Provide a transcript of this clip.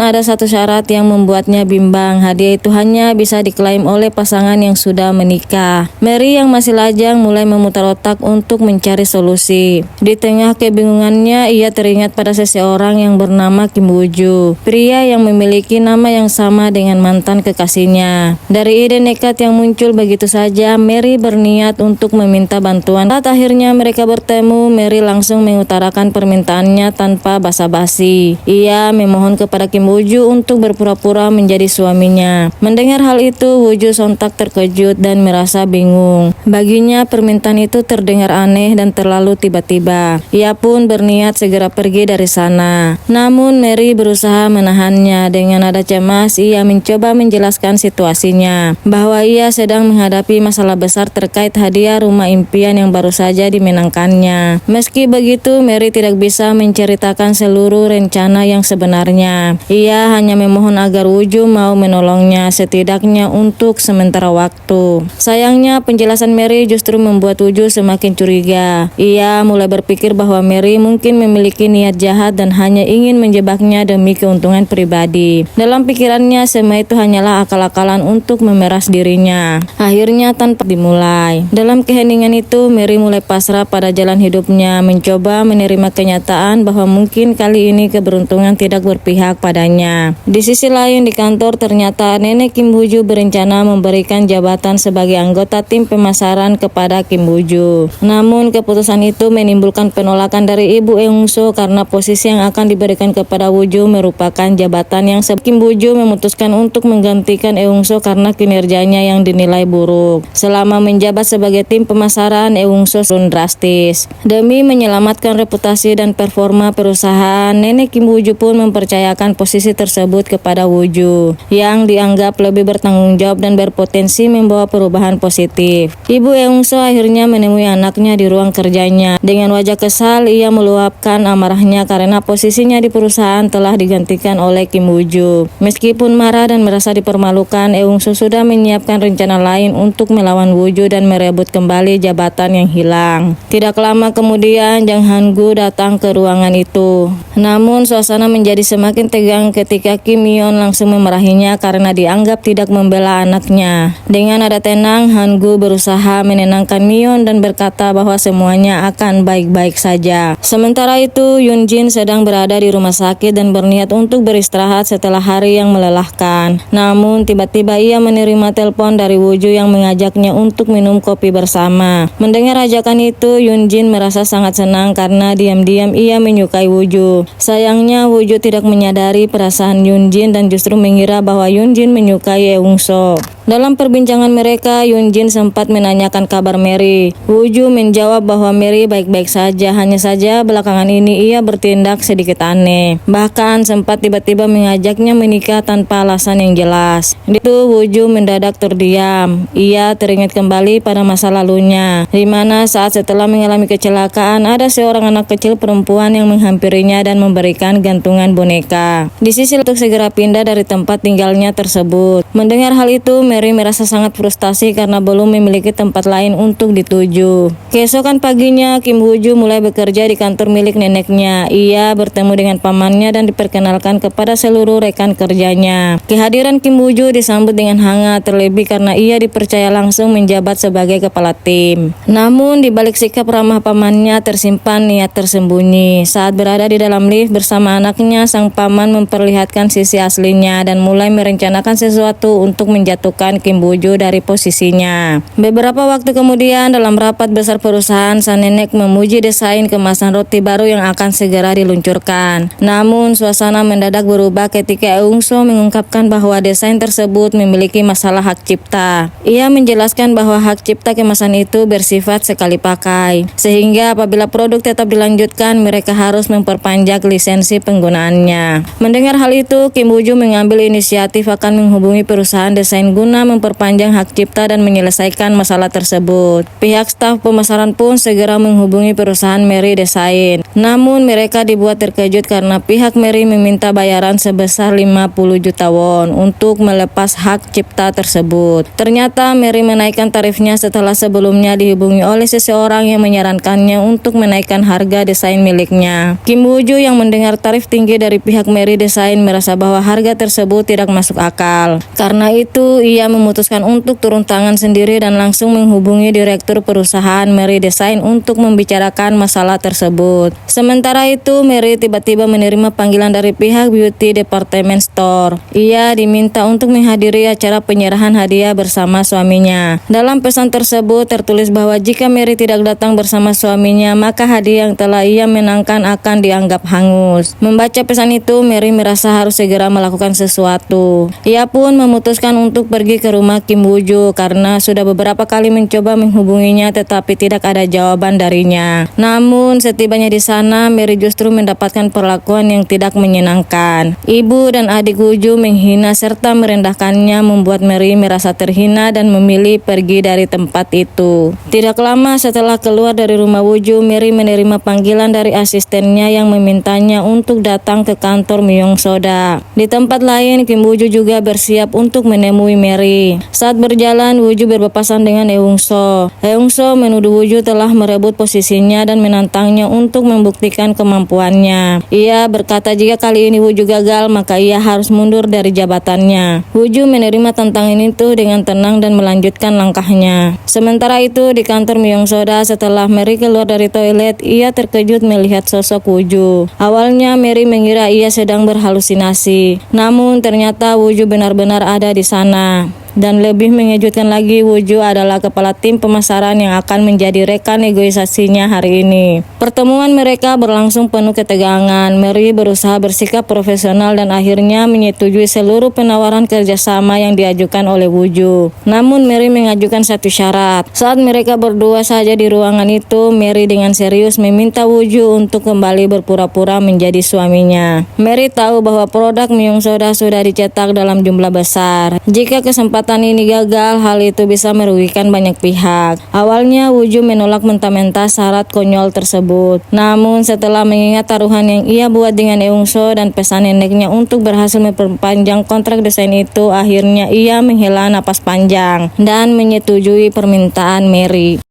ada satu syarat yang membuatnya bimbang. Hadiah itu hanya bisa diklaim oleh pasangan yang sudah menikah. Mary yang masih lajang mulai memutar otak untuk mencari solusi. Di tengah kebingungannya, ia teringat pada seseorang yang bernama Kim Woo-ju, pria yang memiliki nama yang sama dengan mantan kekasihnya. Dari ide nekat yang muncul begitu saja, Mary berniat untuk meminta bantuan. Saat akhirnya mereka bertemu, Mary langsung mengutarakan permintaannya tanpa basa-basi. Ia memohon kepada Kim Woo-ju untuk berpura-pura menjadi suaminya. Mendengar hal itu, Woo-ju sontak terkejut dan merasa bingung. Baginya permintaan itu terdengar aneh dan terlalu tiba-tiba. Ia pun berniat segera pergi dari sana. Namun Mary berusaha menahannya. Dengan nada cemas, ia mencoba menjelaskan situasinya, bahwa ia sedang menghadapi masalah besar terkait hadiah rumah impian yang baru saja dimenangkannya. Meski begitu, Mary tidak bisa menceritakan seluruh rencana yang sebenarnya. Ia hanya memohon agar Woo-ju mau menolongnya, setidaknya untuk sementara waktu. Sayangnya, penjelasan Mary justru membuat Woo-ju semakin curiga. Ia mulai berpikir bahwa Mary mungkin memiliki niat jahat dan hanya ingin menjebaknya demi keuntungan pribadi. Dalam pikirannya, semua itu hanyalah akal-akalan untuk memeras dirinya. Akhirnya tanpa dimulai. Dalam keheningan itu, Mary mulai pasrah pada jalan hidupnya, mencoba menerima kenyataan bahwa mungkin kali ini keberuntungan tidak berpihak padanya. Di sisi lain, di kantor ternyata nenek Kim Woo-ju berencana memberikan jabatan sebagai anggota tim pemasaran kepada Kim Woo-ju. Namun keputusan itu menimbulkan penolakan dari ibu Eung-soo karena posisi yang akan diberikan kepada Woo-ju merupakan jabatan yang Kim Woo-ju memutuskan untuk menggantikan Eung-soo karena kinerjanya yang dinilai buruk. Selama menjabat sebagai tim pemasaran, Eung-soo turun drastis. Demi menyelamatkan reputasi dan performa perusahaan, nenek Kim Woo-ju pun mempercayakan posisi tersebut kepada Woo-ju, yang dianggap lebih bertanggung jawab dan berpotensi membawa perubahan positif. Ibu Eung-soo akhirnya menemui anaknya di ruang kerjanya. Dengan wajah kesal, ia meluapkan amarahnya karena posisinya di perusahaan telah digantikan oleh Kim Woo-ju. Meskipun marah dan merasa dipermalukan, Eung-soo sudah menyiapkan rencana lain untuk melawan Woo-ju dan merebut kembali jabatan yang hilang. Tidak lama kemudian, Jang Han-gu datang ke ruangan itu. Namun suasana menjadi semakin tegang ketika Kim Myon langsung memarahinya karena dianggap tidak membela anaknya. Dengan nada tenang, Han-gu berusaha menenangkan Myon dan berkata bahwa semuanya akan baik-baik saja. Sementara itu, Yoon Jin sedang berada di rumah sakit dan berniat untuk beristirahat setelah hari yang melelahkan. Namun tiba-tiba ia menerima telepon dari Woo-ju yang mengajaknya untuk minum kopi bersama. Mendengar ajakan itu, Yoon Jin merasa sangat senang karena diam-diam ia menyukai Woo-ju. Sayangnya, Woo-ju tidak menyadari perasaan Yoon Jin dan justru mengira bahwa Yoon Jin menyukai Eung-soo. Dalam perbincangan mereka, Yoon Jin sempat menanyakan kabar Mary. Woo-ju menjawab bahwa Mary baik-baik saja, hanya saja belakangan ini ia bertindak sedikit aneh. Bahkan sempat tiba-tiba mengajaknya menikah tanpa alasan yang jelas. Itu Woo-ju mendadak terdiam. Ia teringat kembali pada masa lalunya, di mana saat setelah mengalami kecelakaan, ada seorang anak kecil perempuan yang menghampirinya dan memberikan gantungan boneka. Di sisi untuk segera pindah dari tempat tinggalnya tersebut. Mendengar hal itu, Mary merasa sangat frustasi karena belum memiliki tempat lain untuk dituju. Keesokan paginya, Kim Woo-ju mulai bekerja di kantor milik neneknya. Ia bertemu dengan pamannya dan diperkenalkan kepada seluruh rekan kerjanya. Kehadiran Kim Woo-ju disambut dengan hangat, terlebih karena ia dipercaya langsung menjabat sebagai kepala tim. Namun di balik sikap ramah pamannya tersimpan niat tersembunyi. Saat berada di dalam lift bersama anaknya, sang paman memperlihatkan sisi aslinya dan mulai merencanakan sesuatu untuk menjatuhkan Kim Woo-ju dari posisinya. Beberapa waktu kemudian, dalam rapat besar perusahaan, sang nenek memuji desain kemasan roti baru yang akan segera diluncurkan. Namun suasana mendadak berubah ketika Eung-soo mengungkapkan bahwa desain tersebut memiliki masalah hak cipta. Ia menjelaskan bahwa hak cipta kemasan itu bersifat sekali pakai, sehingga apabila produk tetap dilanjutkan, mereka harus memperpanjang lisensi penggunaannya. Mendengar hal itu, Kim Woo-ju mengambil inisiatif akan menghubungi perusahaan desain guna guna memperpanjang hak cipta dan menyelesaikan masalah tersebut. Pihak staf pemasaran pun segera menghubungi perusahaan Mary Desain. Namun mereka dibuat terkejut karena pihak Mary meminta bayaran sebesar 50 juta won untuk melepas hak cipta tersebut. Ternyata Mary menaikkan tarifnya setelah sebelumnya dihubungi oleh seseorang yang menyarankannya untuk menaikkan harga desain miliknya. Kim Woo-ju yang mendengar tarif tinggi dari pihak Mary Desain merasa bahwa harga tersebut tidak masuk akal. Karena itu, ia memutuskan untuk turun tangan sendiri dan langsung menghubungi direktur perusahaan Mary Desain untuk membicarakan masalah tersebut. Sementara itu, Mary tiba-tiba menerima panggilan dari pihak beauty department store. Ia diminta untuk menghadiri acara penyerahan hadiah bersama suaminya. Dalam pesan tersebut tertulis bahwa jika Mary tidak datang bersama suaminya, maka hadiah yang telah ia menangkan akan dianggap hangus. Membaca pesan itu, Mary merasa harus segera melakukan sesuatu. Ia pun memutuskan untuk pergi ke rumah Kim Woo-ju karena sudah beberapa kali mencoba menghubunginya tetapi tidak ada jawaban darinya. Namun setibanya di sana, Mary justru mendapatkan perlakuan yang tidak menyenangkan. Ibu dan adik Woo-ju menghina serta merendahkannya, membuat Mary merasa terhina dan memilih pergi dari tempat itu. Tidak lama setelah keluar dari rumah Woo-ju, Mary menerima panggilan dari asistennya yang memintanya untuk datang ke kantor Myung-soda. Di tempat lain, Kim Woo-ju juga bersiap untuk menemui Mary. Saat berjalan, Woo-ju berpapasan dengan Eung-so. Eung-so menuduh Woo-ju telah merebut posisinya dan menantangnya untuk membuktikan kemampuannya. Ia berkata jika kali ini Woo-ju gagal, maka ia harus mundur dari jabatannya. Woo-ju menerima tantangan itu dengan tenang dan melanjutkan langkahnya. Sementara itu, di kantor Myung-soda, setelah Mary keluar dari toilet, ia terkejut melihat sosok Woo-ju. Awalnya Mary mengira ia sedang berhalusinasi, namun ternyata Woo-ju benar-benar ada di sana. Dan lebih mengejutkan lagi, Woo-ju adalah kepala tim pemasaran yang akan menjadi rekan negosiasinya hari ini. Pertemuan mereka berlangsung penuh ketegangan. Mary berusaha bersikap profesional dan akhirnya menyetujui seluruh penawaran kerjasama yang diajukan oleh Woo-ju. Namun Mary mengajukan satu syarat. Saat mereka berdua saja di ruangan itu, Mary dengan serius meminta Woo-ju untuk kembali berpura-pura menjadi suaminya. Mary tahu bahwa produk Myung-soda sudah dicetak dalam jumlah besar. Jika kesempatan ini gagal, hal itu bisa merugikan banyak pihak. Awalnya Woo-ju menolak mentah-mentah syarat konyol tersebut. Namun setelah mengingat taruhan yang ia buat dengan Eung-so dan pesan neneknya untuk berhasil memperpanjang kontrak desain itu, akhirnya ia menghela napas panjang dan menyetujui permintaan Mary.